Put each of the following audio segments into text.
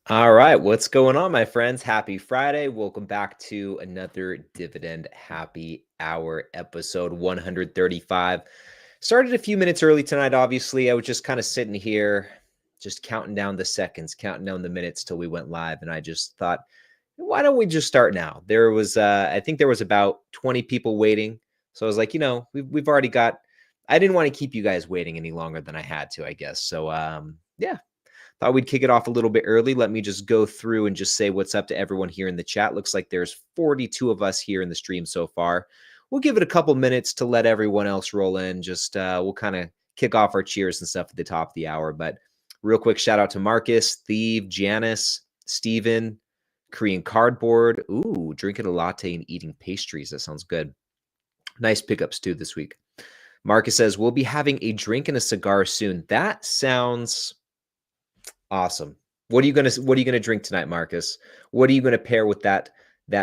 All right, what's going on, my friends? Happy Friday. Welcome back to another Dividend Happy Hour episode 135. Started a few minutes early tonight, obviously. I was just kind of sitting here, just counting down the seconds, counting down the minutes till we went live. And I just thought, why don't we just start now? I think there was about 20 people waiting. So I was like, we've already got, I didn't want to keep you guys waiting any longer than I had to, I guess. So, yeah, thought we'd kick it off a little bit early. Let me just go through and just say what's up to everyone here in the chat. Looks like there's 42 of us here in the stream so far. We'll give it a couple minutes to let everyone else roll in. We'll kind of kick off our cheers and stuff at the top of the hour. But real quick, shout out to Marcus, Steve, Janice, Steven, Korean Cardboard. Ooh, drinking a latte and eating pastries. That sounds good. Nice pickups too this week. Marcus says, we'll be having a drink and a cigar soon. That sounds awesome. What are you gonna drink tonight, Marcus? What are you gonna pair with that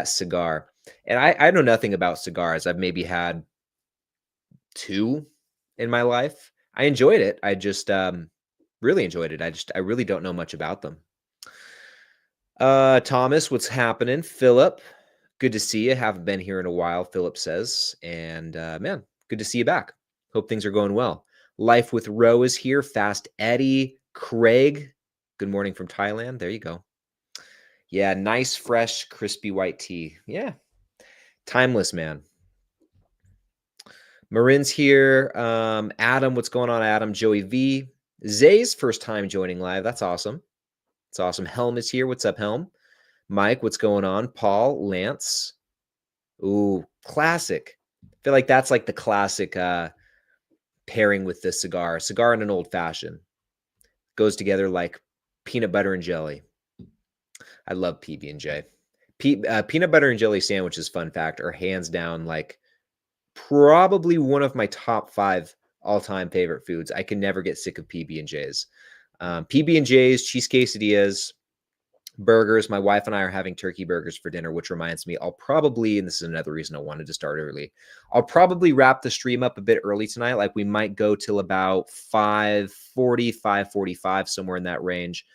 cigar? And I know nothing about cigars. I've maybe had two in my life. I enjoyed it. I just really enjoyed it. I really don't know much about them. Thomas, what's happening? Philip, good to see you. Haven't been here in a while, Philip says. And man, good to see you back. Hope things are going well. Life with Ro is here. Fast Eddie, Craig. Good morning from Thailand. There you go. Yeah, nice, fresh, crispy white tea. Yeah, timeless, man. Marin's here. Adam, what's going on, Adam? Joey V. Zay's first time joining live. That's awesome. It's awesome. Helm is here. What's up, Helm? Mike, what's going on? Paul, Lance. Ooh, classic. I feel like that's like the classic pairing with this cigar. Cigar and an old fashioned. Goes together like peanut butter and jelly. I love PB&J. Peanut butter and jelly sandwiches, fun fact, are hands down like probably one of my top 5 all-time favorite foods. I can never get sick of PB&Js. PB&Js, cheese quesadillas, burgers. My wife and I are having turkey burgers for dinner, which reminds me, I'll probably, and this is another reason I wanted to start early, I'll probably wrap the stream up a bit early tonight. Like we might go till about 5:40, 5:45, somewhere in that range.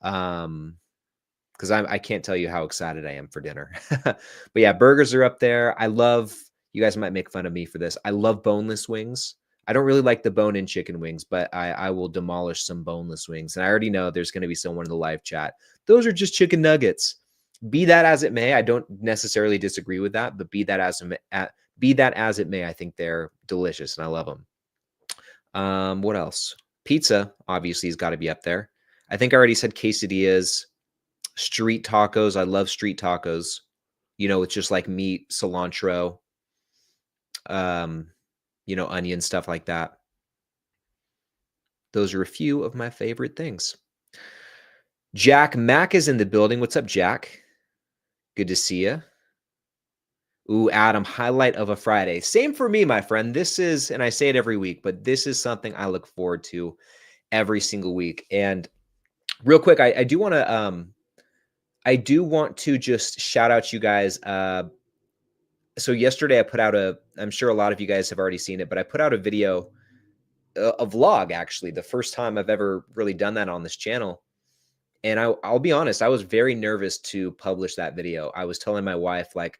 Because I can't tell you how excited I am for dinner. But yeah, burgers are up there. You guys might make fun of me for this. I love boneless wings. I don't really like the bone-in chicken wings, but I will demolish some boneless wings. And I already know there's going to be someone in the live chat. Those are just chicken nuggets. Be that as it may, I don't necessarily disagree with that, but be that as it may, I think they're delicious and I love them. What else? Pizza, obviously, has got to be up there. I think I already said quesadillas. Street tacos. I love street tacos. It's just like meat, cilantro, onion, stuff like that. Those are a few of my favorite things. Jack Mack is in the building. What's up, Jack? Good to see you. Ooh, Adam, highlight of a Friday. Same for me, my friend. This is, and I say it every week, but this is something I look forward to every single week. And real quick, I do want to just shout out you guys. So yesterday I put out I'm sure a lot of you guys have already seen it, but I put out a video, a vlog, actually, the first time I've ever really done that on this channel. And I'll be honest, I was very nervous to publish that video. I was telling my wife, like,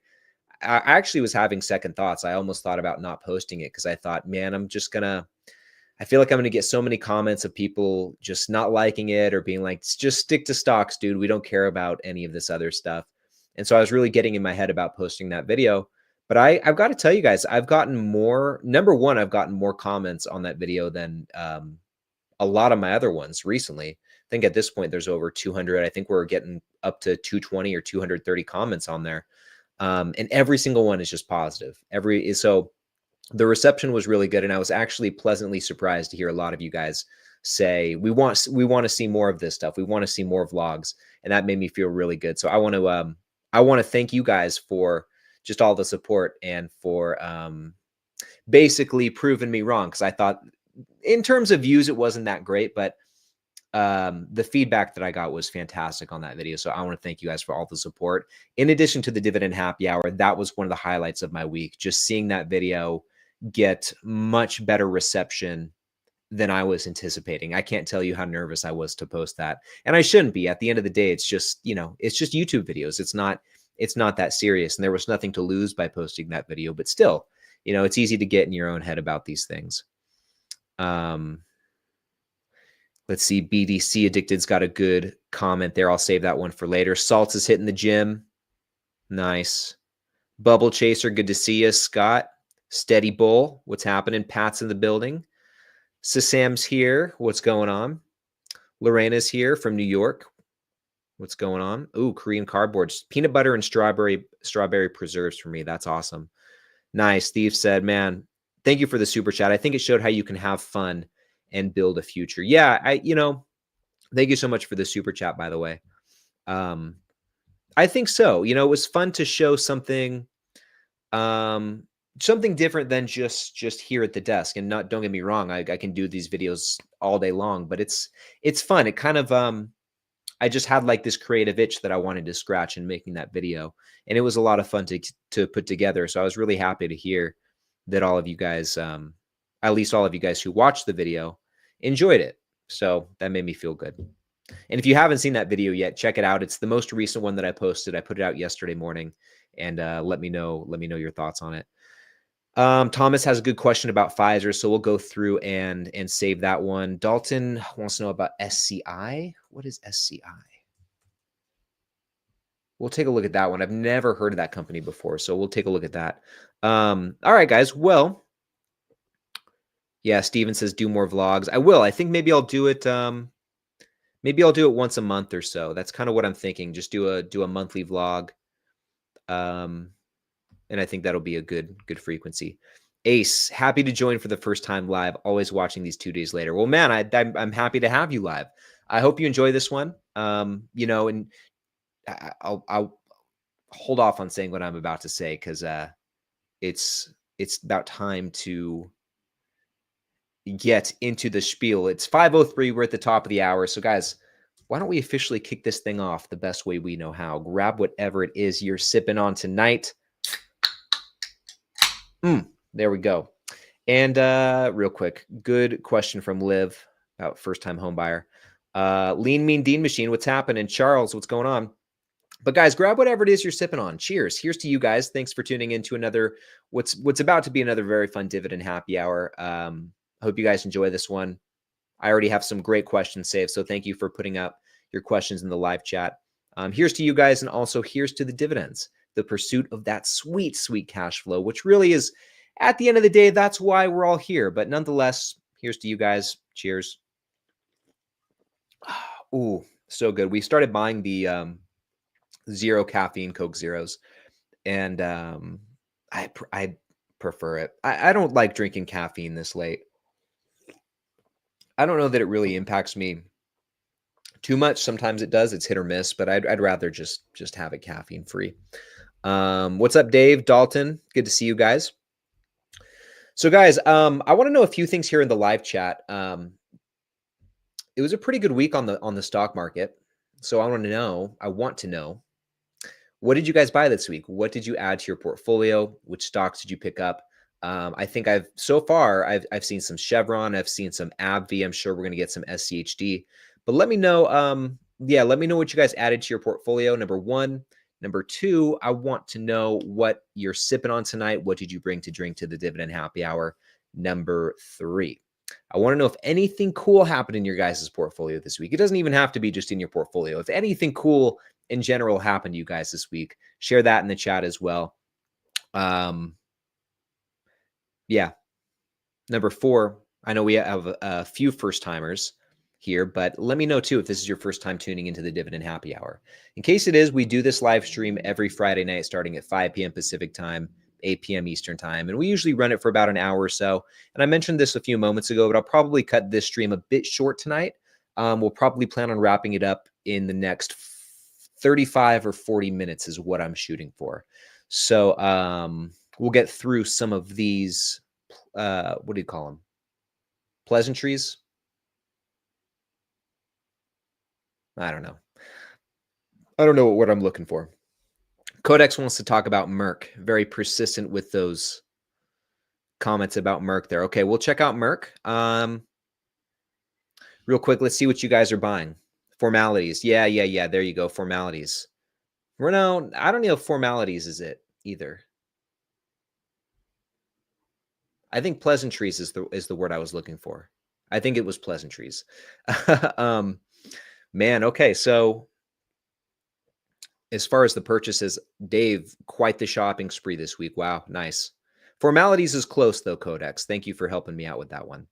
I actually was having second thoughts. I almost thought about not posting it because I thought, man, I feel like I'm going to get so many comments of people just not liking it or being like, just stick to stocks, dude. We don't care about any of this other stuff. And so I was really getting in my head about posting that video. But I've got to tell you guys, I've gotten more. Number one, I've gotten more comments on that video than a lot of my other ones recently. I think at this point, there's over 200. I think we're getting up to 220 or 230 comments on there. And every single one is just positive. So the reception was really good. And I was actually pleasantly surprised to hear a lot of you guys say, we want to see more of this stuff. We want to see more vlogs. And that made me feel really good. So I want to thank you guys for just all the support and for basically proving me wrong. Because I thought in terms of views, it wasn't that great, but the feedback that I got was fantastic on that video. So I want to thank you guys for all the support. In addition to the Dividend Happy Hour, that was one of the highlights of my week. Just seeing that video get much better reception than I was anticipating. I can't tell you how nervous I was to post that. And I shouldn't be. At the end of the day, it's just, it's just YouTube videos. It's not that serious. And there was nothing to lose by posting that video, but still, it's easy to get in your own head about these things. Let's see. BDC Addicted's got a good comment there. I'll save that one for later. Salts is hitting the gym. Nice. Bubble Chaser, good to see you. Scott, Steady Bull, what's happening? Pat's in the building. Sasam's here. What's going on? Lorena's here from New York. What's going on? Ooh, Korean cardboards. Peanut butter and strawberry preserves for me. That's awesome. Nice. Steve said, man, thank you for the super chat. I think it showed how you can have fun and build a future. Yeah, thank you so much for the super chat, by the way. I think so. It was fun to show something something different than just here at the desk. And don't get me wrong, I can do these videos all day long, but it's fun. It kind of I just had like this creative itch that I wanted to scratch in making that video, and it was a lot of fun to put together. So I was really happy to hear that all of you guys, at least all of you guys who watched the video, enjoyed it. So that made me feel good. And if you haven't seen that video yet, check it out. It's the most recent one that I posted. I put it out yesterday morning, and let me know your thoughts on it. Thomas has a good question about Pfizer, so we'll go through and save that one. Dalton wants to know about SCI. What is SCI? We'll take a look at that one. I've never heard of that company before, so we'll take a look at that. All right, guys. Well, yeah, Steven says do more vlogs. I will. I think maybe I'll do it. Maybe I'll do it once a month or so. That's kind of what I'm thinking. Just do a monthly vlog. And I think that'll be a good frequency. Ace, happy to join for the first time live. Always watching these 2 days later. Well, man, I'm happy to have you live. I hope you enjoy this one. And I'll hold off on saying what I'm about to say because it's about time to get into the spiel. It's 5:03. We're at the top of the hour. So, guys, why don't we officially kick this thing off the best way we know how? Grab whatever it is you're sipping on tonight. There we go. And real quick, good question from Liv about first-time home buyer. Lean Mean Dean Machine, what's happening? Charles, what's going on? But guys, grab whatever it is you're sipping on. Cheers. Here's to you guys. Thanks for tuning in to another, what's about to be another very fun Dividend happy hour. I hope you guys enjoy this one. I already have some great questions saved, so thank you for putting up your questions in the live chat. Here's to you guys, and also here's to the dividends, the pursuit of that sweet, sweet cash flow, which really is, at the end of the day, that's why we're all here. But nonetheless, here's to you guys. Cheers. Ooh, so good. We started buying the zero caffeine Coke Zeros, and I prefer it. I don't like drinking caffeine this late. I don't know that it really impacts me too much. Sometimes it does. It's hit or miss, but I'd rather just have it caffeine free. What's up, Dave? Dalton, good to see you guys. So guys, I want to know a few things here in the live chat. It was a pretty good week on the stock market. So I want to know, what did you guys buy this week? What did you add to your portfolio? Which stocks did you pick up? I think I've seen some Chevron. I've seen some AbbVie. I'm sure we're going to get some SCHD. But let me know. Let me know what you guys added to your portfolio. Number one. Number two, I want to know what you're sipping on tonight. What did you bring to drink to the Dividend Happy Hour? Number three, I want to know if anything cool happened in your guys' portfolio this week. It doesn't even have to be just in your portfolio. If anything cool in general happened to you guys this week, share that in the chat as well. Yeah. Number four, I know we have a few first timers here, but let me know too if this is your first time tuning into the Dividend Happy Hour. In case it is, we do this live stream every Friday night starting at 5 p.m. Pacific time, 8 p.m. Eastern time, and we usually run it for about an hour or so. And I mentioned this a few moments ago, but I'll probably cut this stream a bit short tonight. We'll probably plan on wrapping it up in the next 35 or 40 minutes is what I'm shooting for. So we'll get through some of these, what do you call them? Pleasantries? I don't know. I don't know what I'm looking for. Codex wants to talk about Merck. Very persistent with those comments about Merck there. Okay, we'll check out Merck. Real quick, let's see what you guys are buying. Formalities. Yeah. There you go. Formalities. No, I don't know if formalities is it either. I think pleasantries is the word I was looking for. I think it was pleasantries. Man, okay. So as far as the purchases, Dave, quite the shopping spree this week. Wow, nice. Formalities is close though, Codex. Thank you for helping me out with that one.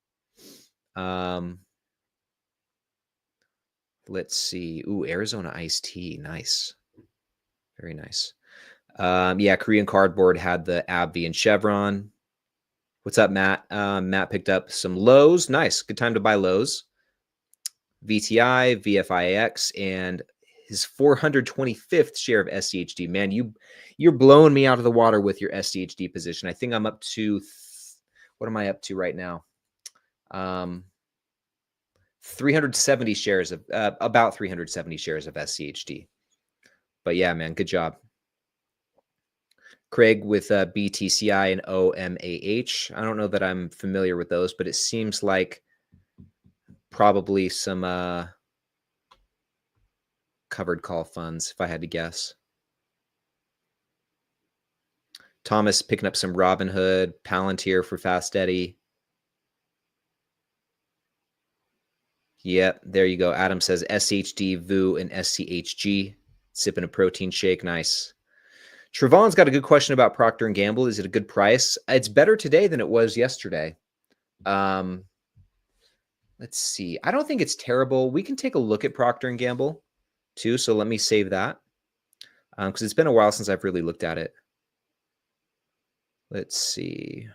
Let's see. Ooh, Arizona iced tea. Nice. Very nice. Yeah, Korean Cardboard had the AbbVie and Chevron. What's up, Matt? Matt picked up some Lowe's. Nice. Good time to buy Lowe's. VTI, VFIX, and his 425th share of SCHD. Man, you're blowing me out of the water with your SCHD position. I think I'm up to, what am I up to right now? 370 shares of, about 370 shares of SCHD. But yeah, man, good job. Craig with BTCI and OMAH. I don't know that I'm familiar with those, but it seems like probably some covered call funds, if I had to guess. Thomas picking up some Robinhood, Palantir for Fast Eddie. Yep, there you go. Adam says SHD, VU, and SCHG. Sipping a protein shake. Nice. Trevon's got a good question about Procter & Gamble. Is it a good price? It's better today than it was yesterday. Let's see. I don't think it's terrible. We can take a look at Procter & Gamble too. So let me save that because it's been a while since I've really looked at it. Let's see.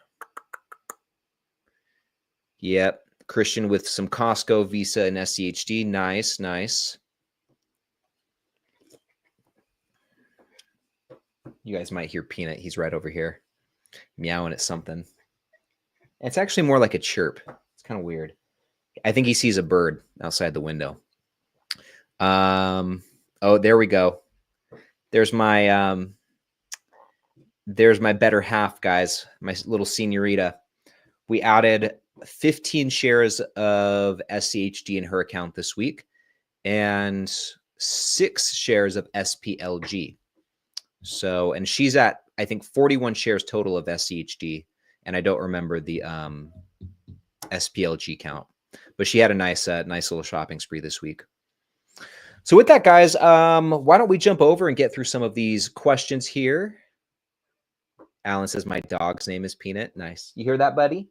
Yep. Christian with some Costco, Visa, and SCHD. Nice, nice. You guys might hear Peanut. He's right over here meowing at something. It's actually more like a chirp. It's kind of weird. I think he sees a bird outside the window. Oh, there we go. There's my better half, guys. My little senorita. We added 15 shares of SCHD in her account this week and 6 shares of SPLG. So, and she's at, I think, 41 shares total of SCHD, and I don't remember the SPLG count, but she had a nice little shopping spree this week. So with that, guys, why don't we jump over and get through some of these questions here? Alan says my dog's name is Peanut. Nice. You hear that, buddy?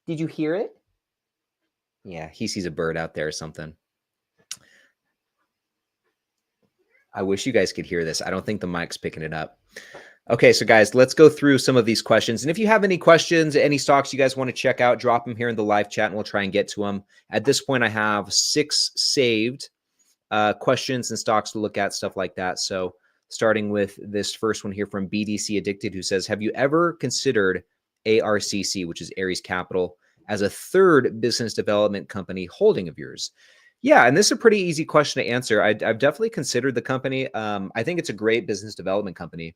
Did you hear it? Yeah, he sees a bird out there or something. I wish you guys could hear this. I don't think the mic's picking it up. Okay, so guys, let's go through some of these questions. And if you have any questions, any stocks you guys want to check out, drop them here in the live chat and we'll try and get to them. At this point, I have 6 saved questions and stocks to look at, stuff like that. So starting with this first one here from BDC Addicted, who says, have you ever considered ARCC, which is Ares Capital, as a third business development company holding of yours? Yeah, and this is a pretty easy question to answer. I've definitely considered the company. I think it's a great business development company.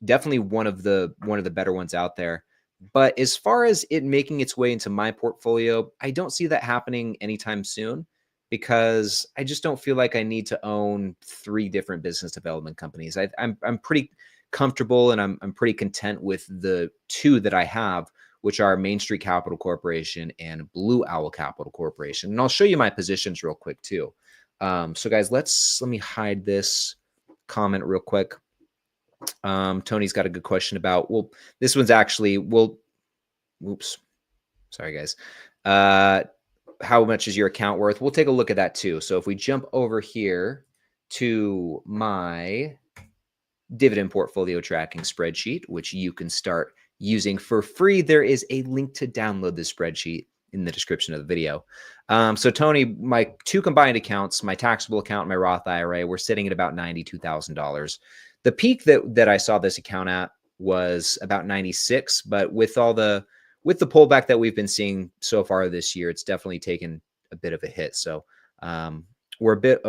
Definitely one of the better ones out there. But as far as it making its way into my portfolio, I don't see that happening anytime soon because I just don't feel like I need to own 3 different business development companies. I'm pretty comfortable and I'm pretty content with the 2 that I have, which are Main Street Capital Corporation and Blue Owl Capital Corporation. And I'll show you my positions real quick too. So guys, let me hide this comment real quick. Tony's got a good question about, well, this one's actually, oops, sorry guys. How much is your account worth? We'll take a look at that too. So if we jump over here to my dividend portfolio tracking spreadsheet, which you can start using for free, there is a link to download the spreadsheet in the description of the video. So Tony, my 2 combined accounts, my taxable account and my Roth IRA, we're sitting at about $92,000. The peak that I saw this account at was about 96, but with the pullback that we've been seeing so far this year, it's definitely taken a bit of a hit. So we're a bit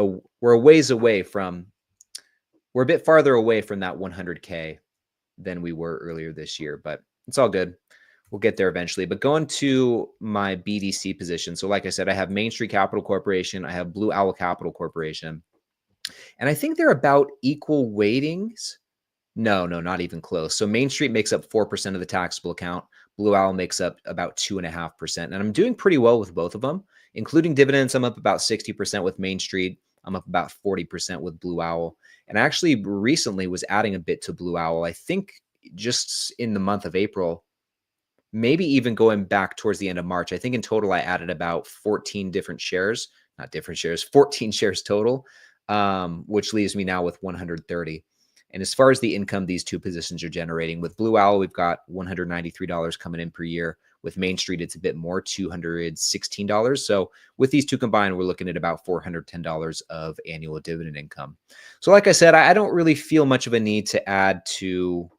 we're a bit farther away from that 100K than we were earlier this year, but it's all good. We'll get there eventually. But going to my BDC position. So like I said, I have Main Street Capital Corporation. I have Blue Owl Capital Corporation. And I think they're about equal weightings. No, not even close. So Main Street makes up 4% of the taxable account. Blue Owl makes up about 2.5%. And I'm doing pretty well with both of them, including dividends. I'm up about 60% with Main Street. I'm up about 40% with Blue Owl. And I actually recently was adding a bit to Blue Owl. I think just in the month of April, maybe even going back towards the end of March. I think in total, I added about 14 different shares, not different shares, 14 shares total, which leaves me now with 130. And as far as the income these two positions are generating, with Blue Owl, we've got $193 coming in per year. With Main Street, it's a bit more, $216. So with these two combined, we're looking at about $410 of annual dividend income. So like I said, I don't really feel much of a need to add to,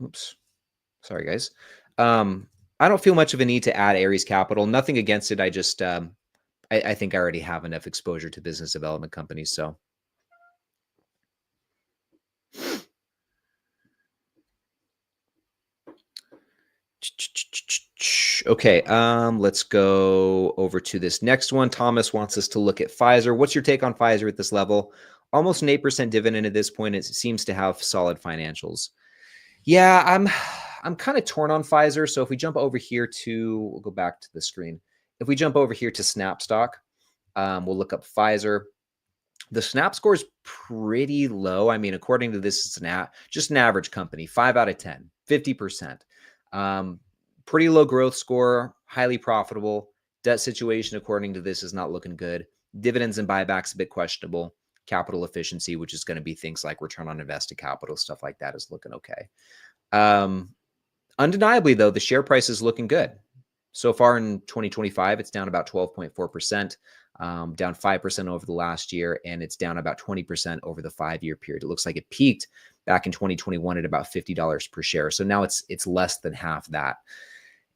oops, sorry guys. I don't feel much of a need to add Ares Capital. Nothing against it. I just, I think I already have enough exposure to business development companies. So. Okay, let's go over to this next one. Thomas wants us to look at Pfizer. What's your take on Pfizer at this level? Almost an 8% dividend at this point. It seems to have solid financials. Yeah, I'm kind of torn on Pfizer. So if we jump over here to, we'll go back to the screen. If we jump over here to Snapstock, we'll look up Pfizer. The Snap score is pretty low. I mean, according to this, it's just an average company, 5 out of 10, 50%. Pretty low growth score, highly profitable. Debt situation, according to this, is not looking good. Dividends and buybacks a bit questionable. Capital efficiency, which is going to be things like return on invested capital, stuff like that, is looking okay. Undeniably, though, the share price is looking good. So far in 2025, it's down about 12.4%, down 5% over the last year, and it's down about 20% over the 5-year period. It looks like it peaked back in 2021 at about $50 per share. So now it's less than half that.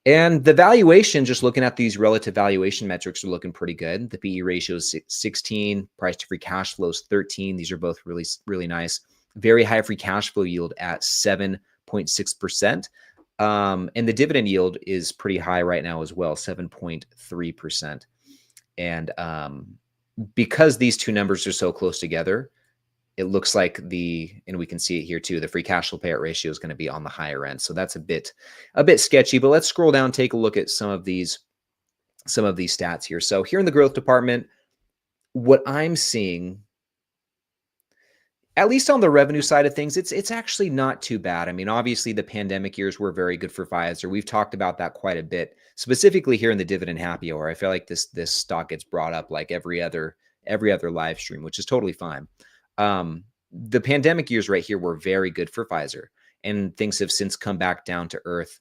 And the valuation, just looking at these relative valuation metrics, are looking pretty good. The PE ratio is 16, price to free cash flow is 13. These are both really, really nice. Very high free cash flow yield at 7.6%. And the dividend yield is pretty high right now as well, 7.3%. And because these two numbers are so close together, it looks like and we can see it here too, the free cash flow payout ratio is going to be on the higher end. So that's a bit sketchy, but let's scroll down, take a look at some of these stats here. So here in the growth department, what I'm seeing, at least on the revenue side of things, it's actually not too bad. I mean, obviously the pandemic years were very good for Pfizer. We've talked about that quite a bit, specifically here in the Dividend Happy Hour. I feel like this stock gets brought up like every other live stream, which is totally fine. The pandemic years right here were very good for Pfizer, and things have since come back down to earth,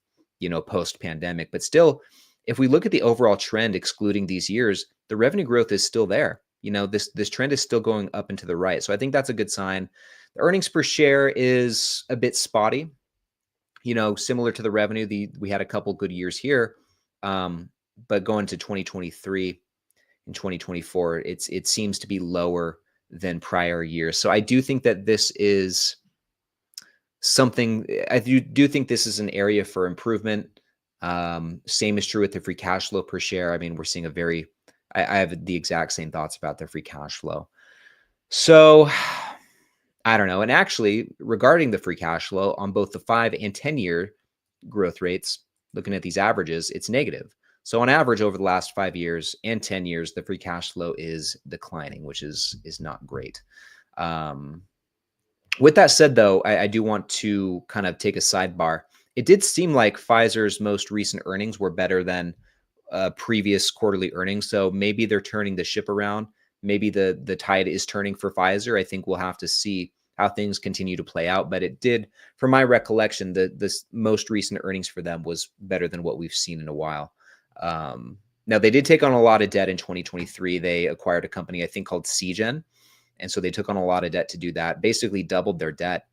post pandemic. But still, if we look at the overall trend, excluding these years, the revenue growth is still there. This trend is still going up and to the right. So I think that's a good sign. The earnings per share is a bit spotty, similar to the revenue. We had a couple good years here, but going to 2023 and 2024, it seems to be lower than prior years. So I do think that this is something, I do think this is an area for improvement. Same is true with the free cash flow per share. I mean, we're seeing I have the exact same thoughts about the free cash flow. So I don't know. And actually, regarding the free cash flow on both the 5 and 10-year growth rates, looking at these averages, it's negative. So on average, over the last 5 years and 10 years, the free cash flow is declining, which is not great. With that said, though, I do want to kind of take a sidebar. It did seem like Pfizer's most recent earnings were better than previous quarterly earnings. So maybe they're turning the ship around. Maybe the tide is turning for Pfizer. I think we'll have to see how things continue to play out. But it did, from my recollection, this most recent earnings for them was better than what we've seen in a while. Now, they did take on a lot of debt in 2023. They acquired a company, I think, called Seagen. And so they took on a lot of debt to do that, basically doubled their debt.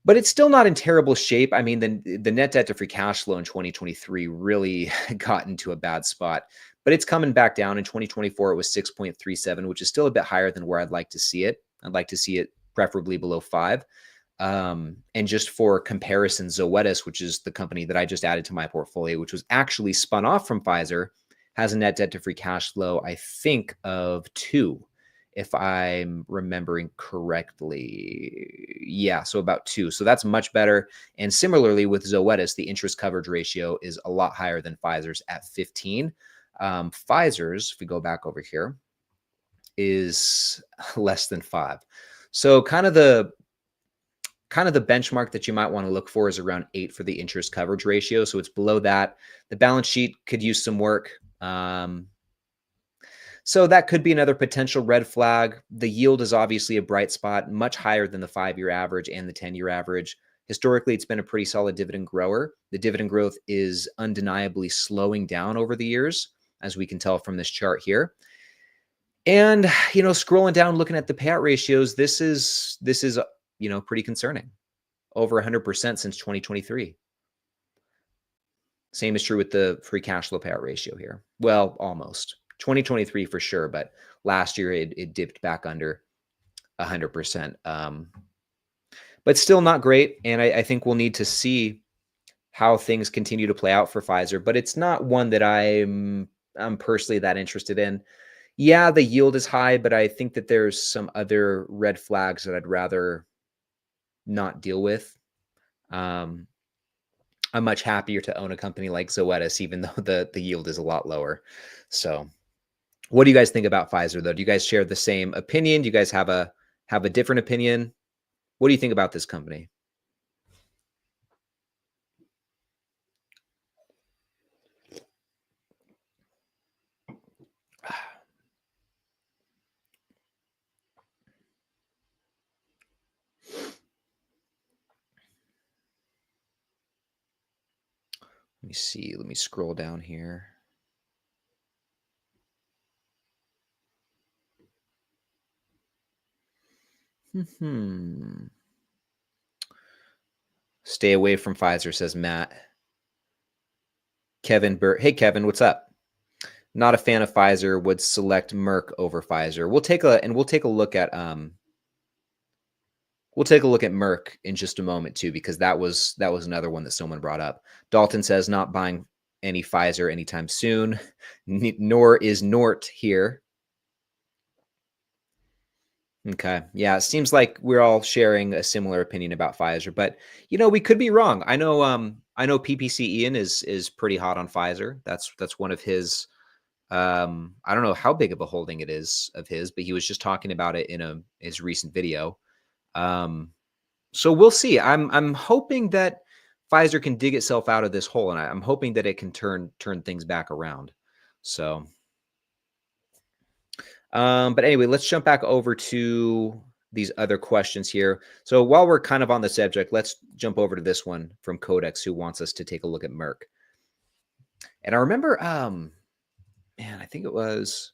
But it's still not in terrible shape. I mean, the net debt to free cash flow in 2023 really got into a bad spot. But it's coming back down. In 2024, it was 6.37, which is still a bit higher than where I'd like to see it. I'd like to see it preferably below 5. And just for comparison, Zoetis, which is the company that I just added to my portfolio, which was actually spun off from Pfizer, has a net debt to free cash flow, I think, of 2, if I'm remembering correctly. Yeah, so about 2. So that's much better. And similarly with Zoetis, the interest coverage ratio is a lot higher than Pfizer's at 15. Pfizer's, if we go back over here, is less than 5. So kind of the benchmark that you might want to look for is around 8 for the interest coverage ratio. So it's below that. The balance sheet could use some work. So that could be another potential red flag. The yield is obviously a bright spot, much higher than the 5-year average and the 10-year average. Historically, it's been a pretty solid dividend grower. The dividend growth is undeniably slowing down over the years, as we can tell from this chart here. And, scrolling down, looking at the payout ratios, this is pretty concerning. Over 100% since 2023. Same is true with the free cash flow payout ratio here. Well, almost. 2023 for sure, but last year it dipped back under 100%. But still not great. And I think we'll need to see how things continue to play out for Pfizer. But it's not one that I'm personally that interested in. Yeah, the yield is high, but I think that there's some other red flags that I'd rather not deal with. I'm much happier to own a company like Zoetis, even though the yield is a lot lower. So what do you guys think about Pfizer, though? Do you guys share the same opinion? Do you guys have a different opinion? What do you think about this company? Let me see. Let me scroll down here. Stay away from Pfizer, says Matt. Kevin Burt. Hey, Kevin, what's up? Not a fan of Pfizer. Would select Merck over Pfizer. We'll take a look at Merck in just a moment too, because that was another one that someone brought up. Dalton says not buying any Pfizer anytime soon, nor is Nort here. Okay. Yeah, it seems like we're all sharing a similar opinion about Pfizer, but we could be wrong. I know PPC Ian is pretty hot on Pfizer. That's one of his I don't know how big of a holding it is of his, but he was just talking about it in his recent video. So we'll see. I'm hoping that Pfizer can dig itself out of this hole, and I'm hoping that it can turn things back around. So but anyway, let's jump back over to these other questions here. So while we're kind of on the subject, let's jump over to this one from Codex, who wants us to take a look at Merck. And I remember, man, I think it was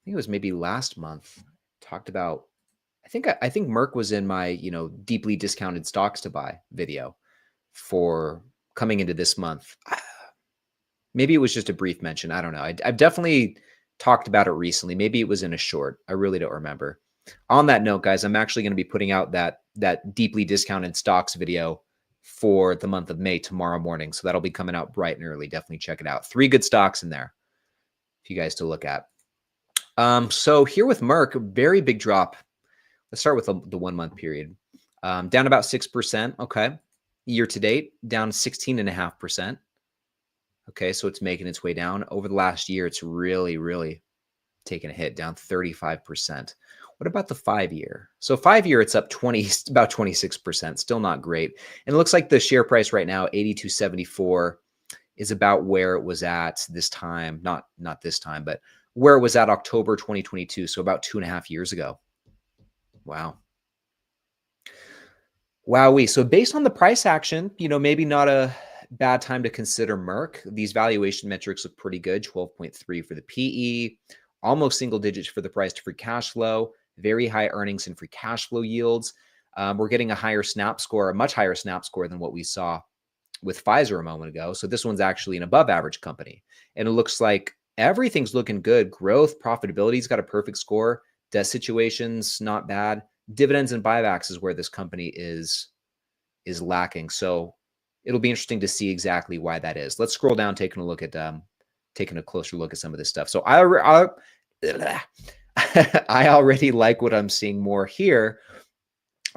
maybe last month, talked about, I think Merck was in my, deeply discounted stocks to buy video for coming into this month. Maybe it was just a brief mention. I don't know. I've definitely talked about it recently. Maybe it was in a short. I really don't remember. On that note, guys, I'm actually going to be putting out that deeply discounted stocks video for the month of May tomorrow morning. So that'll be coming out bright and early. Definitely check it out. 3 good stocks in there for you guys to look at. So here with Merck, very big drop. Let's start with the 1 month period. Down about 6%. Okay. Year to date, down 16.5%. Okay, so it's making its way down. Over the last year, it's really, really taken a hit, down 35%. What about the 5-year? So 5-year, it's up about 26%, still not great. And it looks like the share price right now, 82.74, is about where it was at this time, not this time, but where it was at October 2022, so about 2.5 years ago. Wow. Wowee. So based on the price action, maybe not a bad time to consider Merck. These valuation metrics look pretty good. 12.3 for the PE, almost single digits for the price to free cash flow, very high earnings and free cash flow yields. We're getting a much higher snap score than what we saw with Pfizer a moment ago. So this one's actually an above average company. And it looks like everything's looking good. Growth, profitability's got a perfect score. Debt situation's not bad. Dividends and buybacks is where this company is lacking. So it'll be interesting to see exactly why that is. Let's scroll down, taking a closer look at some of this stuff. So I already like what I'm seeing more here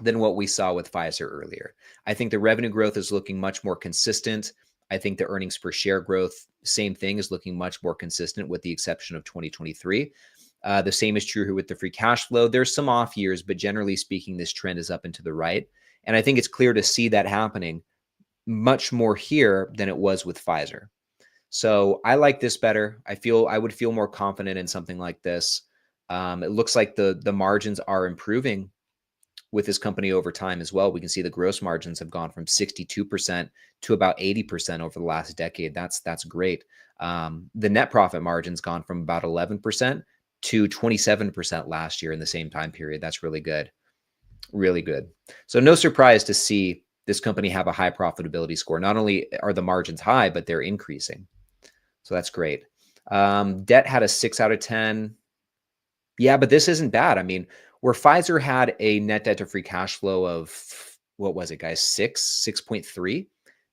than what we saw with Pfizer earlier. I think the revenue growth is looking much more consistent. I think the earnings per share growth, same thing, is looking much more consistent with the exception of 2023. The same is true here with the free cash flow. There's some off years, but generally speaking, this trend is up and to the right. And I think it's clear to see that happening much more here than it was with Pfizer. So I like this better. I would feel more confident in something like this. It looks like the margins are improving with this company over time as well. We can see the gross margins have gone from 62% to about 80% over the last decade. That's great. The net profit margin's gone from about 11% to 27% last year in the same time period. That's really good. Really good. So no surprise to see this company have a high profitability score. Not only are the margins high, but they're increasing. So that's great. Debt had a 6 out of 10. Yeah, but this isn't bad. I mean, where Pfizer had a net debt to free cash flow of, what was it, guys? 6.3.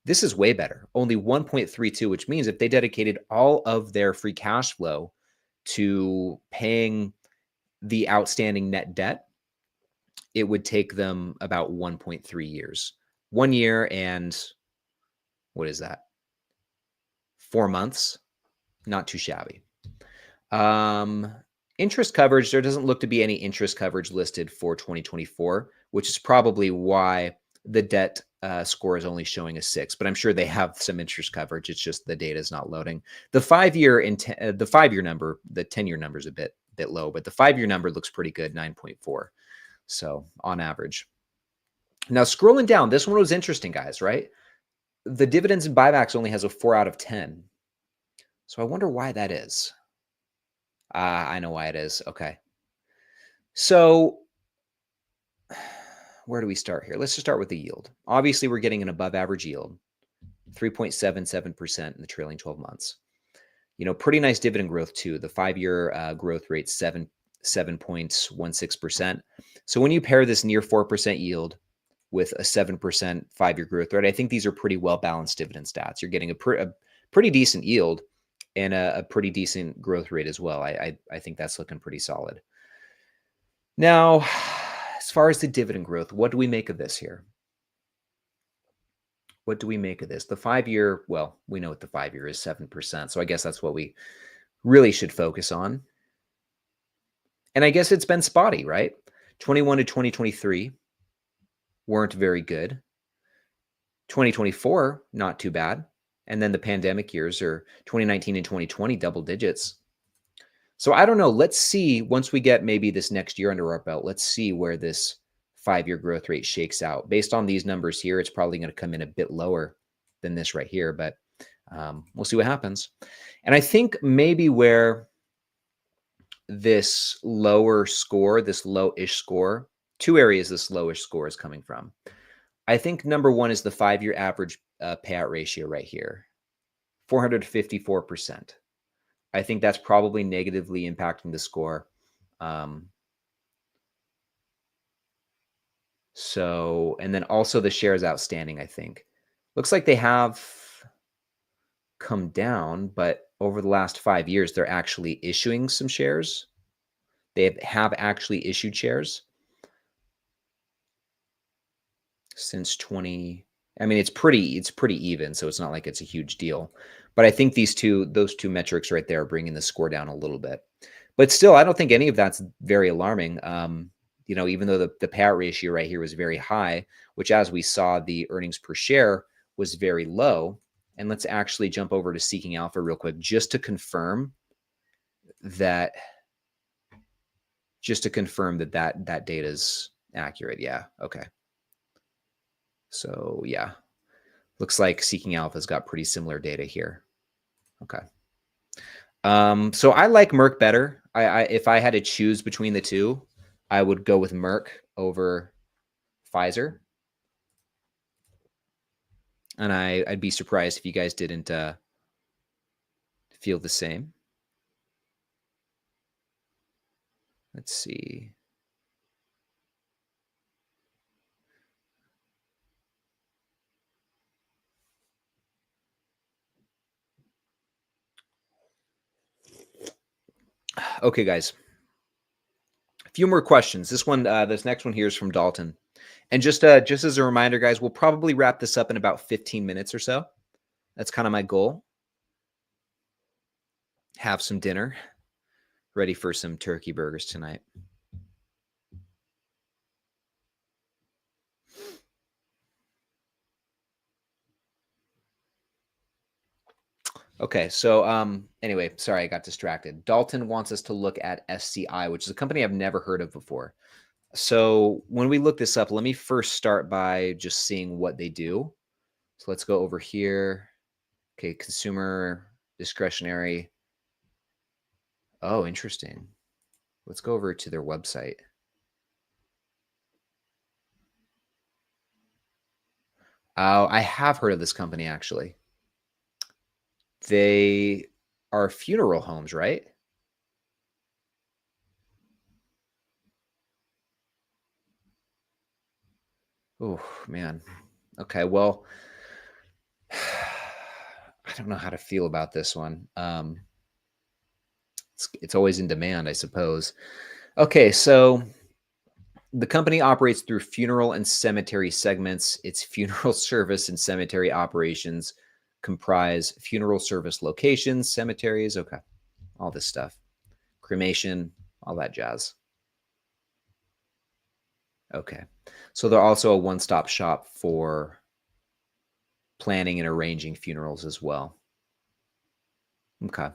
This is way better. Only 1.32, which means if they dedicated all of their free cash flow to paying the outstanding net debt, it would take them about 1.3 years. 1 year and what is that? 4 months. Not too shabby. Interest coverage, there doesn't look to be any interest coverage listed for 2024, which is probably why the debt score is only showing a 6, but I'm sure they have some interest coverage. It's just the data is not loading. The 5-year number, the 10-year number is a bit low, but the 5-year number looks pretty good, 9.4. So on average. Now scrolling down, this one was interesting, guys, right? The dividends and buybacks only has a 4 out of 10. So I wonder why that is. I know why it is. Okay. So where do we start here? Let's just start with the yield. Obviously, we're getting an above average yield, 3.77% in the trailing 12 months. Pretty nice dividend growth too. The 5-year growth rate, 7.16%. So when you pair this near 4% yield with a 7% 5-year growth rate, I think these are pretty well-balanced dividend stats. You're getting a pretty decent yield and a pretty decent growth rate as well. I think that's looking pretty solid. Now, as far as the dividend growth, what do we make of this here? What do we make of this? The 5-year, well, we know what the 5-year is, 7%. So I guess that's what we really should focus on. And I guess it's been spotty, right? 21 to 2023 weren't very good. 2024, not too bad. And then the pandemic years are 2019 and 2020, double digits. So I don't know. Let's see, once we get maybe this next year under our belt, let's see where this 5-year growth rate shakes out. Based on these numbers here, it's probably going to come in a bit lower than this right here, but we'll see what happens. And I think maybe where this lower score, this low-ish score, 2 areas this lowish score is coming from. I think number one is the 5-year average payout ratio right here, 454%. I think that's probably negatively impacting the score. So, and then also the shares outstanding, I think. Looks like they have come down, but over the last 5 years, they're actually issuing some shares. They have actually issued shares since 20. I mean, it's pretty even, so it's not like it's a huge deal. But I think those two metrics right there are bringing the score down a little bit. But still, I don't think any of that's very alarming. Even though the payout ratio right here was very high, which as we saw, the earnings per share was very low. And let's actually jump over to Seeking Alpha real quick, just to confirm that that data is accurate. Yeah. Okay. So yeah, looks like Seeking Alpha's got pretty similar data here. Okay. So I like Merck better. If I had to choose between the two, I would go with Merck over Pfizer. And I'd be surprised if you guys didn't feel the same. Let's see. Okay, guys, a few more questions. This next one here is from Dalton. And just as a reminder, guys, we'll probably wrap this up in about 15 minutes or so. That's kind of my goal. Have some dinner, ready for some turkey burgers tonight. Okay, so anyway, sorry, I got distracted. Dalton wants us to look at SCI, which is a company I've never heard of before. So when we look this up, let me first start by just seeing what they do. So let's go over here. Okay, consumer discretionary. Oh, interesting. Let's go over to their website. Oh, I have heard of this company actually. They are funeral homes, right? Oh, man. Okay, well, I don't know how to feel about this one. It's always in demand, I suppose. Okay, so the company operates through funeral and cemetery segments. Its funeral service and cemetery operations comprise funeral service locations, cemeteries, okay, all this stuff, cremation, all that jazz. Okay, so they're also a one-stop shop for planning and arranging funerals as well. Okay.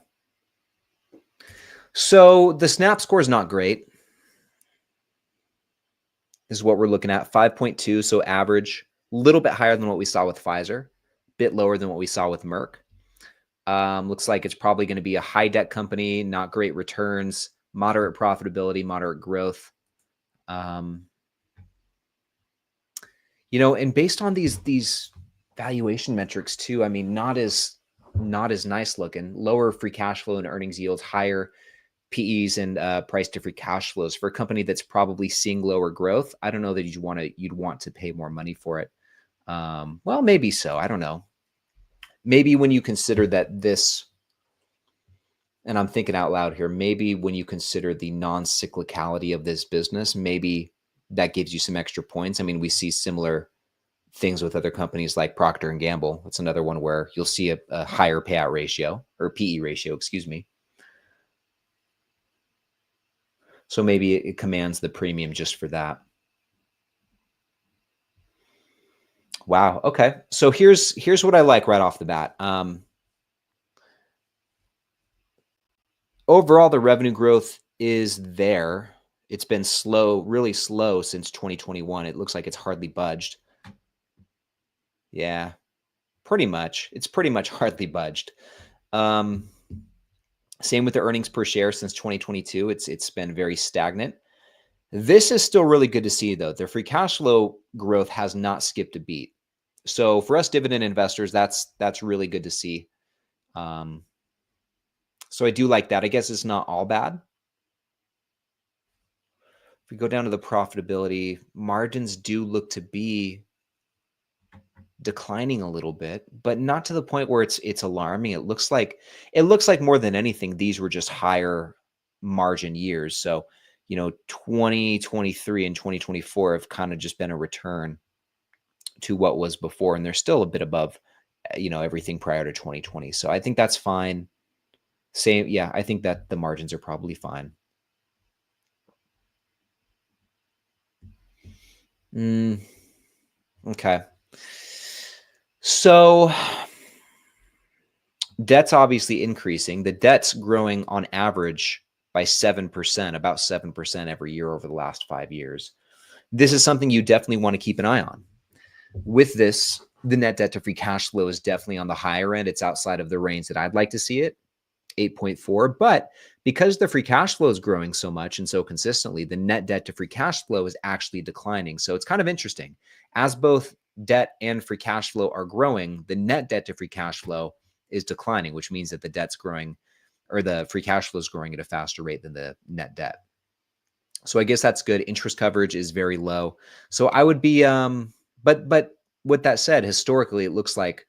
So the SNAP score is not great. This is what we're looking at, 5.2, so average, a little bit higher than what we saw with Pfizer, a bit lower than what we saw with Merck. Looks like it's probably going to be a high debt company, not great returns, moderate profitability, moderate growth. And based on these valuation metrics too, I mean, not as nice looking. Lower free cash flow and earnings yields, higher PEs and price to free cash flows for a company that's probably seeing lower growth. I don't know that you'd want to pay more money for it. Well, maybe so. I don't know. Maybe when you consider that this, and I'm thinking out loud here, maybe when you consider the non-cyclicality of this business, maybe that gives you some extra points. I mean, we see similar things with other companies like Procter and Gamble. It's another one where you'll see a higher payout ratio or PE ratio, excuse me. So maybe it commands the premium just for that. Wow. Okay. So here's what I like right off the bat. Overall, the revenue growth is there. It's been slow, really slow since 2021. It looks like it's hardly budged. Yeah, pretty much. It's pretty much hardly budged. Same with the earnings per share since 2022. It's been very stagnant. This is still really good to see, though. The free cash flow growth has not skipped a beat. So for us dividend investors, that's really good to see. So I do like that. I guess it's not all bad. If we go down to the profitability, margins do look to be declining a little bit, but not to the point where it's alarming. It looks like more than anything, these were just higher margin years. So, 2023 and 2024 have kind of just been a return to what was before, and they're still a bit above, everything prior to 2020. So I think that's fine. Yeah, I think that the margins are probably fine. Okay. So debt's obviously increasing. The debt's growing on average by 7%, about 7% every year over the last 5 years. This is something you definitely want to keep an eye on. With this, the net debt to free cash flow is definitely on the higher end. It's outside of the range that I'd like to see it, 8.4. But because the free cash flow is growing so much and so consistently, the net debt to free cash flow is actually declining. So it's kind of interesting. As both debt and free cash flow are growing, the net debt to free cash flow is declining, which means that the debt's growing, or the free cash flow is growing at a faster rate than the net debt. So I guess that's good. Interest coverage is very low. So I would be, but with that said, historically, it looks like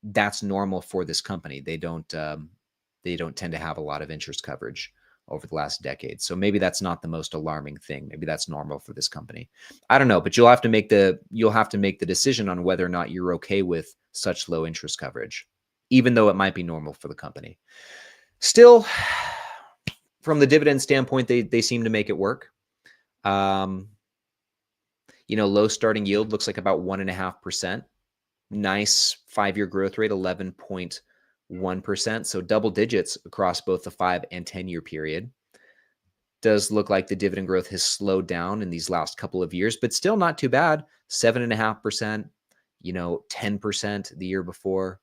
that's normal for this company. They don't tend to have a lot of interest coverage. over the last decade. So maybe that's not the most alarming thing. Maybe that's normal for this company. I don't know, but you'll have to make the decision on whether or not you're okay with such low interest coverage, even though it might be normal for the company. Still, from the dividend standpoint, they seem to make it work. Low starting yield looks like about 1.5%. Nice 5-year growth rate, 11.1%. So double digits across both the 5 and 10-year period. Does look like the dividend growth has slowed down in these last couple of years, but still not too bad. 7.5%, 10% the year before.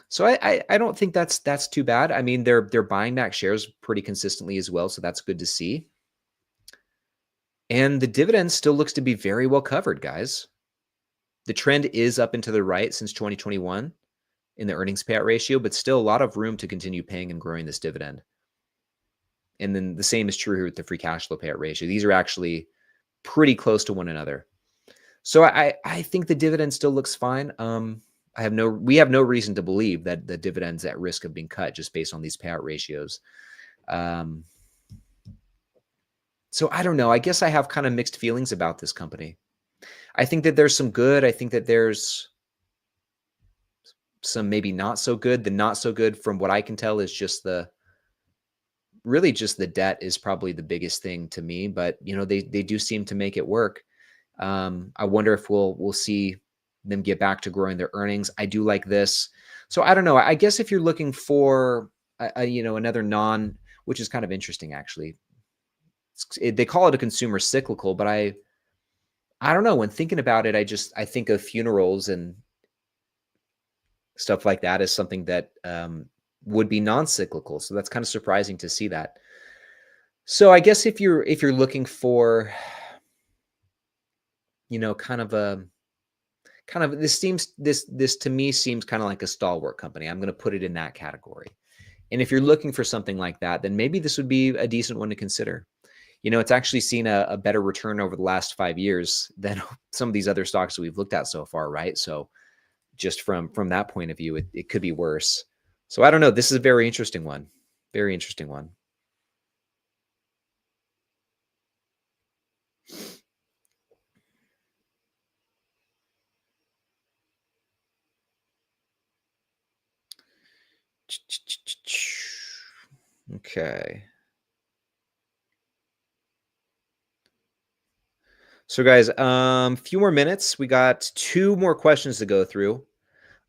So I don't think that's too bad. I mean, they're buying back shares pretty consistently as well, so that's good to see. And the dividend still looks to be very well covered, guys. The trend is up and to the right since 2021 in the earnings payout ratio, but still a lot of room to continue paying and growing this dividend. And then the same is true here with the free cash flow payout ratio. These are actually pretty close to one another. So I think the dividend still looks fine. We have no reason to believe that the dividend's at risk of being cut just based on these payout ratios. So I don't know. I guess I have kind of mixed feelings about this company. I think that there's some good. I think that there's some maybe not so good. The not so good, from what I can tell, is just the debt is probably the biggest thing to me. But they do seem to make it work. I wonder if we'll see them get back to growing their earnings. I do like this. So I don't know. I guess if you're looking for another which is kind of interesting actually. They call it a consumer cyclical, but I don't know. When thinking about it, I think of funerals and stuff like that as something that would be non-cyclical. So that's kind of surprising to see that. So I guess if you're looking for, this to me seems kind of like a stalwart company. I'm going to put it in that category. And if you're looking for something like that, then maybe this would be a decent one to consider. It's actually seen a better return over the last 5 years than some of these other stocks that we've looked at so far, right? So just from that point of view, it could be worse. So I don't know. This is a very interesting one. Very interesting one. Okay. So guys, few more minutes. We got 2 more questions to go through.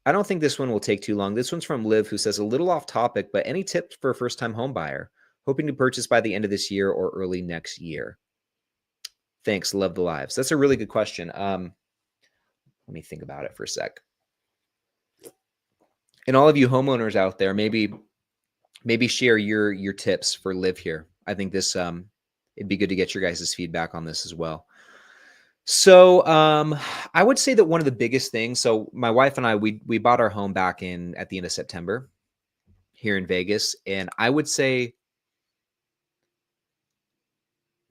I don't think this one will take too long. This one's from Liv, who says, a little off topic, but any tips for a first-time home buyer hoping to purchase by the end of this year or early next year? Thanks. Love the lives. That's a really good question. Let me think about it for a sec. And all of you homeowners out there, maybe share your tips for Liv here. I think this it'd be good to get your guys' feedback on this as well. So I would say that one of the biggest things, so my wife and I, we bought our home back at the end of September here in Vegas. And I would say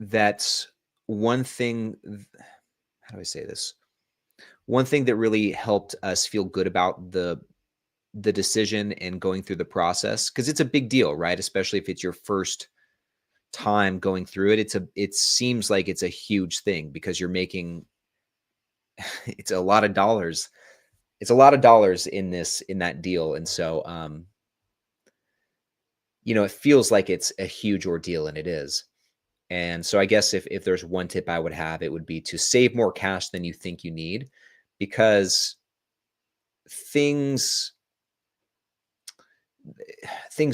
that one thing, how do I say this? One thing that really helped us feel good about the decision and going through the process, because it's a big deal, right? Especially if it's your first time going through it. It seems like it's a huge thing because you're making it's a lot of dollars. It's a lot of dollars in that deal. And so it feels like it's a huge ordeal, and it is. And so I guess if there's one tip I would have, it would be to save more cash than you think you need, because things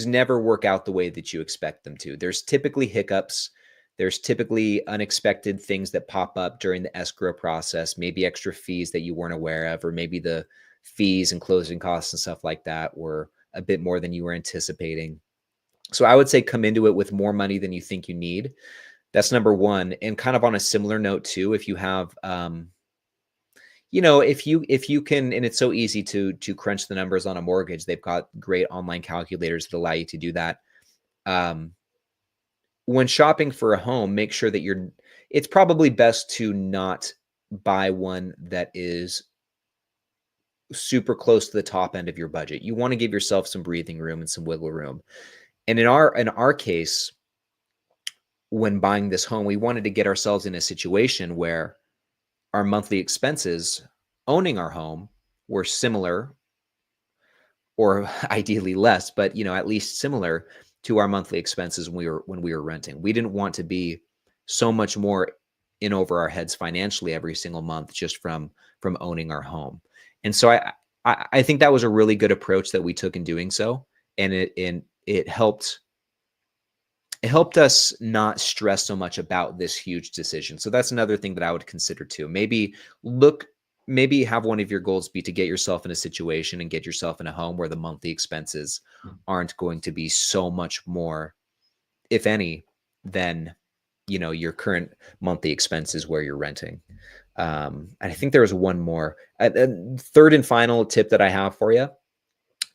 never work out the way that you expect them to. There's typically hiccups. There's typically unexpected things that pop up during the escrow process, maybe extra fees that you weren't aware of, or maybe the fees and closing costs and stuff like that were a bit more than you were anticipating. So I would say come into it with more money than you think you need. That's number one. And kind of on a similar note too, if you have, if you can, and it's so easy to crunch the numbers on a mortgage. They've got great online calculators that allow you to do that. When shopping for a home, make sure that it's probably best to not buy one that is super close to the top end of your budget. You want to give yourself some breathing room and some wiggle room. And in our case, when buying this home, we wanted to get ourselves in a situation where our monthly expenses owning our home were similar, or ideally less, but at least similar to our monthly expenses when we were renting. We didn't want to be so much more in over our heads financially every single month just from owning our home. And so I think that was a really good approach that we took in doing so, and it helped us not stress so much about this huge decision. So that's another thing that I would consider too. Look, maybe have one of your goals be to get yourself in a situation and get yourself in a home where the monthly expenses aren't going to be so much more, if any, than your current monthly expenses where you're renting. And I think there was one more. Third and final tip that I have for you,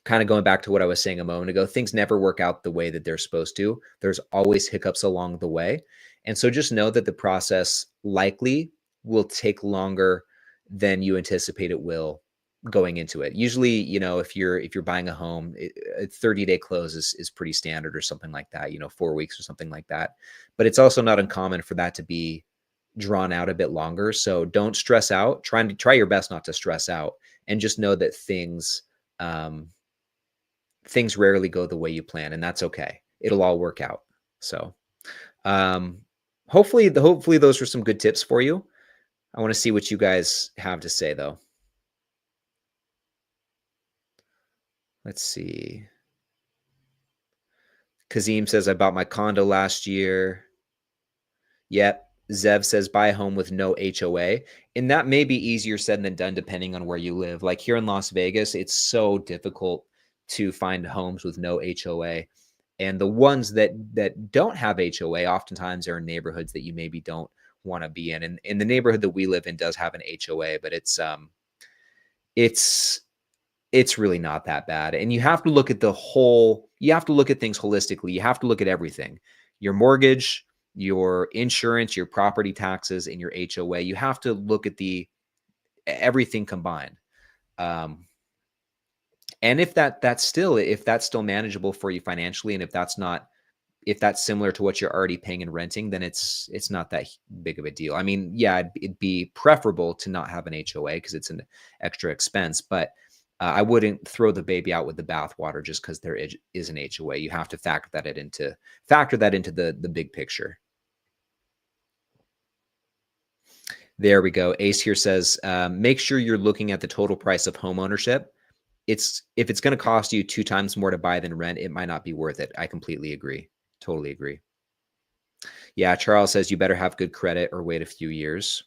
kind of going back to what I was saying a moment ago, things never work out the way that they're supposed to. There's always hiccups along the way. And so just know that the process likely will take longer than you anticipate it will going into it. Usually, if you're buying a home, a 30-day close is pretty standard or something like that, 4 weeks or something like that. But it's also not uncommon for that to be drawn out a bit longer. So don't stress out. Try your best not to stress out, and just know that things rarely go the way you plan, and that's okay. It'll all work out. So, hopefully those were some good tips for you. I want to see what you guys have to say though. Let's see. Kazim says, I bought my condo last year. Yep. Zev says, buy a home with no HOA. And that may be easier said than done depending on where you live. Like here in Las Vegas, it's so difficult to find homes with no HOA. And the ones that don't have HOA oftentimes are in neighborhoods that you maybe don't want to be in. And in the neighborhood that we live in does have an HOA, but it's really not that bad. And you have to look at things holistically. You have to look at everything. Your mortgage, your insurance, your property taxes, and your HOA. You have to look at everything combined. And if that's still manageable for you financially, and if that's similar to what you're already paying and renting, then it's not that big of a deal. I mean, yeah, it'd be preferable to not have an HOA because it's an extra expense, but I wouldn't throw the baby out with the bathwater just because there is an HOA. You have to factor that into the big picture. There we go. Ace here says, make sure you're looking at the total price of home ownership. If it's going to cost you 2 times more to buy than rent, it might not be worth it. I completely agree. Totally agree. Yeah, Charles says you better have good credit or wait a few years.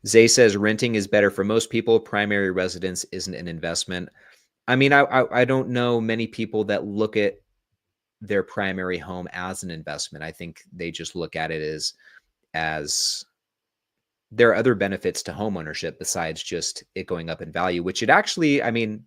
Zay says renting is better for most people. Primary residence isn't an investment. I mean, I don't know many people that look at their primary home as an investment. I think they just look at it as there are other benefits to home ownership besides just it going up in value, which it actually, I mean,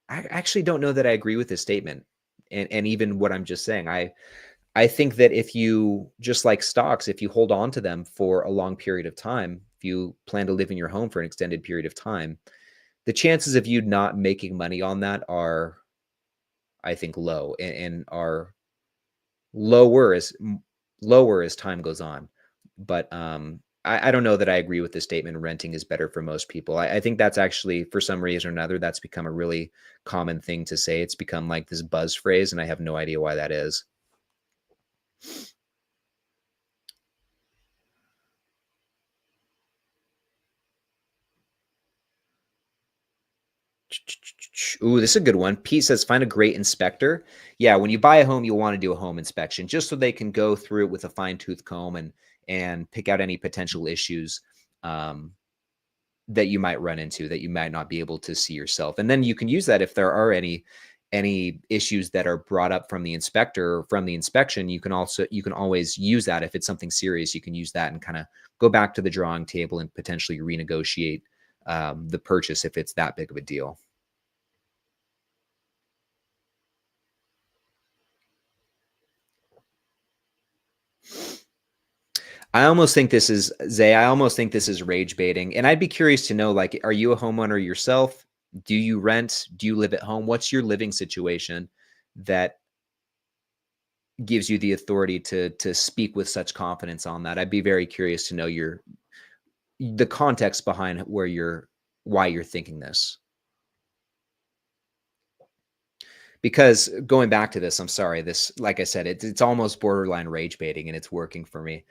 I actually don't know that I agree with this statement. And even what I'm just saying, I think that if you, just like stocks, if you hold on to them for a long period of time, if you plan to live in your home for an extended period of time, the chances of you not making money on that are, I think, low, and are lower as time goes on. But I don't know that I agree with the statement renting is better for most people. I think that's actually, for some reason or another, that's become a really common thing to say. It's become like this buzz phrase, and I have no idea why that is. Ooh, this is a good one. Pete says, find a great inspector. Yeah, when you buy a home, you'll want to do a home inspection just so they can go through it with a fine-tooth comb and pick out any potential issues that you might run into that you might not be able to see yourself. And then you can use that if there are any issues that are brought up from the inspector or from the inspection. You can always use that. If it's something serious, you can use that and kind of go back to the drawing table and potentially renegotiate the purchase if it's that big of a deal. I almost think this is, Zay, I almost think this is rage baiting. And I'd be curious to know, like, are you a homeowner yourself? Do you rent? Do you live at home? What's your living situation that gives you the authority to speak with such confidence on that? I'd be very curious to know the context behind why you're thinking this. Because going back to this, I'm sorry, this, like I said, it's almost borderline rage baiting and it's working for me.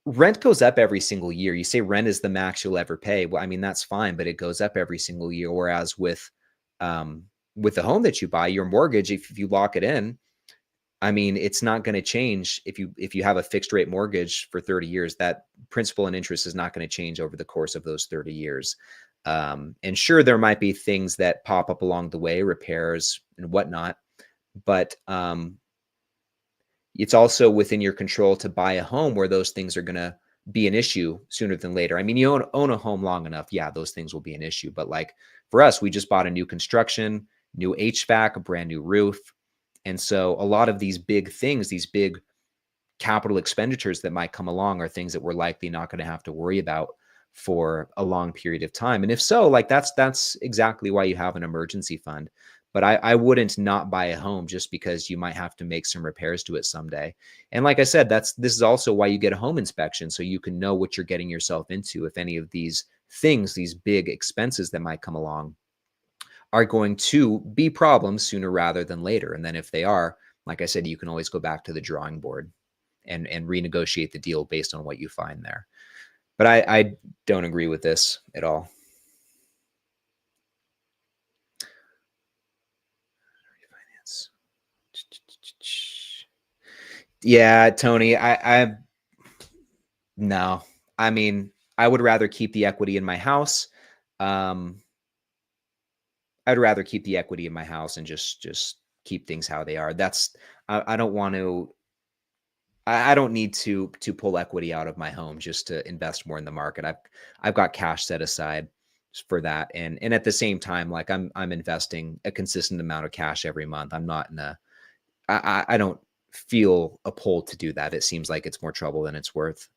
Rent goes up every single year. You say rent is the max you'll ever pay. Well, I mean, that's fine, but it goes up every single year. Whereas with the home that you buy, your mortgage, if you lock it in, I mean, it's not going to change if you have a fixed rate mortgage for 30 years. That principal and interest is not going to change over the course of those 30 years. And sure, there might be things that pop up along the way, repairs and whatnot, but it's also within your control to buy a home where those things are going to be an issue sooner than later. I mean, you own a home long enough, yeah, those things will be an issue. But like for us, we just bought a new construction, new HVAC, a brand new roof. And so a lot of these big things, these big capital expenditures that might come along are things that we're likely not going to have to worry about for a long period of time. And if so, like that's exactly why you have an emergency fund. But I wouldn't not buy a home just because you might have to make some repairs to it someday. And like I said, this is also why you get a home inspection, so you can know what you're getting yourself into if any of these things, these big expenses that might come along, are going to be problems sooner rather than later. And then if they are, like I said, you can always go back to the drawing board and renegotiate the deal based on what you find there. But I don't agree with this at all. Refinance. Yeah, Tony, no. I mean, I would rather keep the equity in my house. I'd rather keep the equity in my house and just keep things how they are. I don't want to. I don't need to pull equity out of my home just to invest more in the market. I've got cash set aside for that, and at the same time, like I'm investing a consistent amount of cash every month. I'm not in a. I don't feel a pull to do that. It seems like it's more trouble than it's worth.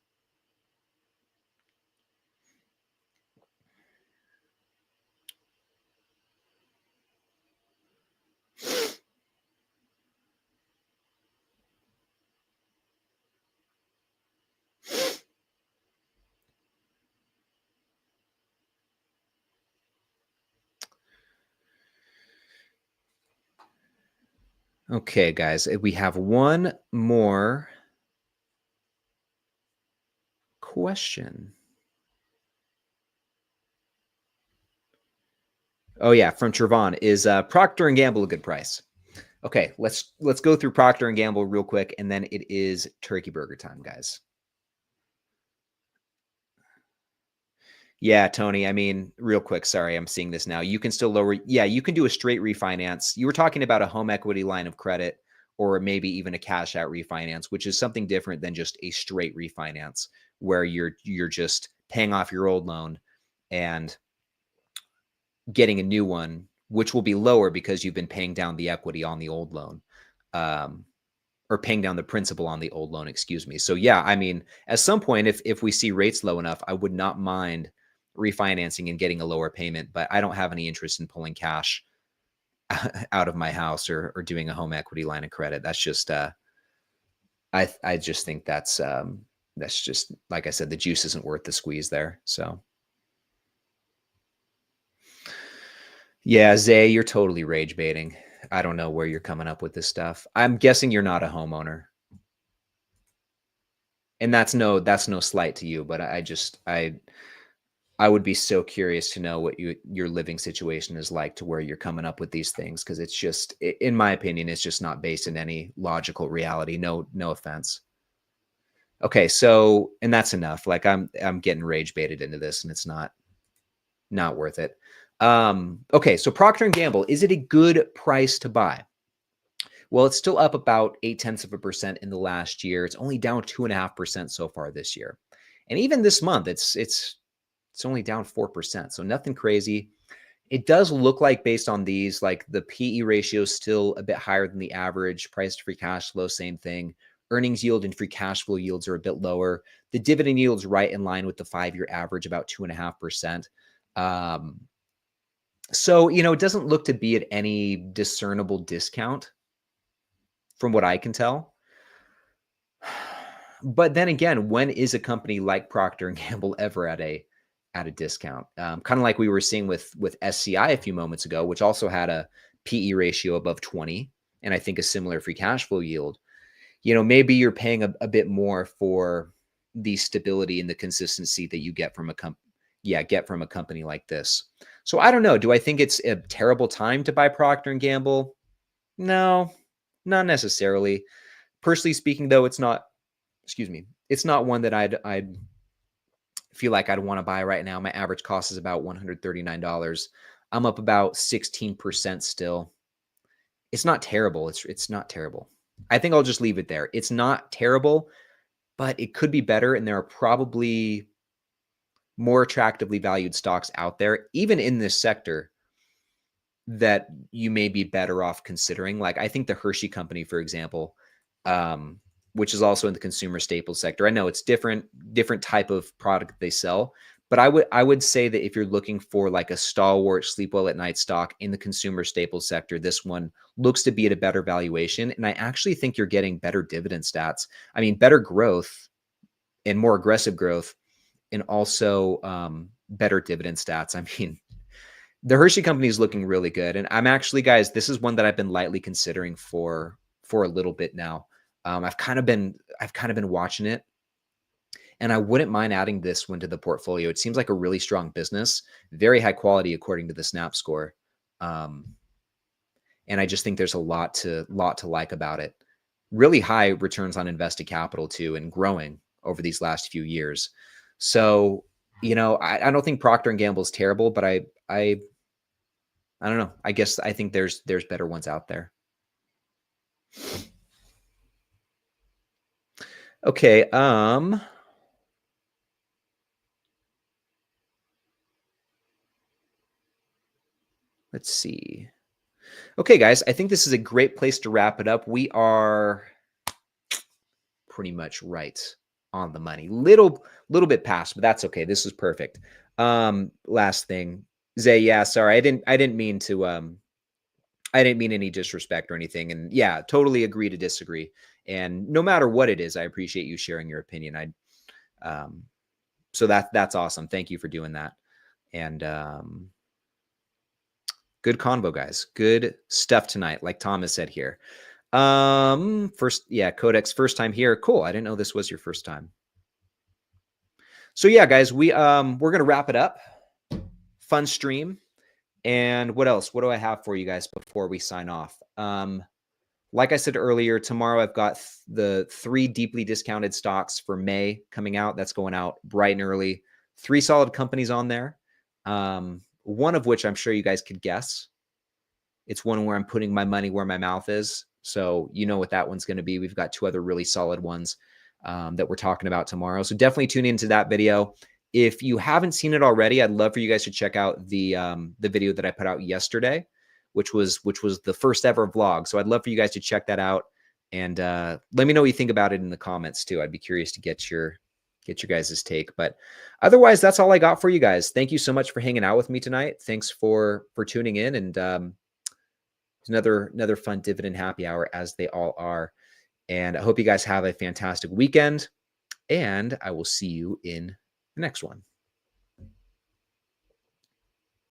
Okay, guys, we have one more question. Oh yeah, from Trevon. Is Procter and Gamble a good price? Okay, let's go through Procter and Gamble real quick, and then it is turkey burger time, guys. Yeah, Tony. I mean, real quick. Sorry, I'm seeing this now. You can still lower. Yeah, you can do a straight refinance. You were talking about a home equity line of credit, or maybe even a cash out refinance, which is something different than just a straight refinance, where you're just paying off your old loan and getting a new one, which will be lower because you've been paying down the equity on the old loan, or paying down the principal on the old loan, excuse me. So yeah, I mean, at some point, if we see rates low enough, I would not mind refinancing and getting a lower payment, but I don't have any interest in pulling cash out of my house or doing a home equity line of credit. That's just, I just think that's just, like I said, the juice isn't worth the squeeze there. So yeah, Zay, you're totally rage baiting. I don't know where you're coming up with this stuff. I'm guessing you're not a homeowner. And that's no slight to you, but I would be so curious to know what your living situation is like to where you're coming up with these things, because it's just, in my opinion, it's just not based in any logical reality. No offense. Okay, so, and that's enough. Like I'm getting rage baited into this, and it's not worth it. Okay, so Procter and Gamble, is it a good price to buy? Well, it's still up about 0.8% in the last year. It's only down 2.5% so far this year, and even this month, it's only down 4%. So nothing crazy. It does look like, based on these, like the PE ratio is still a bit higher than the average. Price to free cash flow, same thing. Earnings yield and free cash flow yields are a bit lower. The dividend yield's right in line with the 5-year average, about 2.5%. So, it doesn't look to be at any discernible discount from what I can tell. But then again, when is a company like Procter and Gamble ever at a discount? Kind of like we were seeing with SCI a few moments ago, which also had a PE ratio above 20, and I think a similar free cash flow yield. Maybe you're paying a bit more for the stability and the consistency that you get from a company like this. So I don't know. Do I think it's a terrible time to buy Procter and Gamble? No, not necessarily. Personally speaking, though, it's not. Excuse me. It's not one that I'd feel like I'd want to buy right now. My average cost is about $139. I'm up about 16% still. It's not terrible. It's not terrible. I think I'll just leave it there. It's not terrible, but it could be better, and there are probably more attractively valued stocks out there, even in this sector, that you may be better off considering. Like I think the Hershey Company, for example, which is also in the consumer staples sector. I know it's different type of product they sell, but I would say that if you're looking for like a stalwart sleep well at night stock in the consumer staples sector, this one looks to be at a better valuation. And I actually think you're getting better dividend stats. I mean, better growth and more aggressive growth, and also better dividend stats. I mean, the Hershey Company is looking really good. And I'm actually, guys, this is one that I've been lightly considering for a little bit now. I've kind of been watching it, and I wouldn't mind adding this one to the portfolio. It seems like a really strong business, very high quality according to the Snap score. And I just think there's a lot to like about it. Really high returns on invested capital too, and growing over these last few years. So, I don't think Procter and Gamble is terrible, but I don't know. I guess I think there's better ones out there. Okay. Let's see. Okay, guys, I think this is a great place to wrap it up. We are pretty much right on the money. Little bit past, but that's okay. This is perfect. Last thing, Zay. Yeah, sorry, I didn't mean to. I didn't mean any disrespect or anything. And yeah, totally agree to disagree. And no matter what it is, I appreciate you sharing your opinion. So that's awesome. Thank you for doing that. And good convo, guys. Good stuff tonight, like Thomas said here. Codex, first time here. Cool. I didn't know this was your first time. So yeah, guys, we're gonna wrap it up. Fun stream. And what else? What do I have for you guys before we sign off? Like I said earlier, tomorrow I've got the 3 deeply discounted stocks for May coming out. That's going out bright and early. 3 solid companies on there. One of which I'm sure you guys could guess. It's one where I'm putting my money where my mouth is. So you know what that one's going to be. We've got 2 other really solid ones that we're talking about tomorrow. So definitely tune into that video. If you haven't seen it already, I'd love for you guys to check out the video that I put out yesterday, which was the first ever vlog. So I'd love for you guys to check that out, and let me know what you think about it in the comments too. I'd be curious to get your guys' take. But otherwise, that's all I got for you guys. Thank you so much for hanging out with me tonight. Thanks for tuning in, and it's another fun dividend happy hour, as they all are. And I hope you guys have a fantastic weekend, and I will see you in the next one.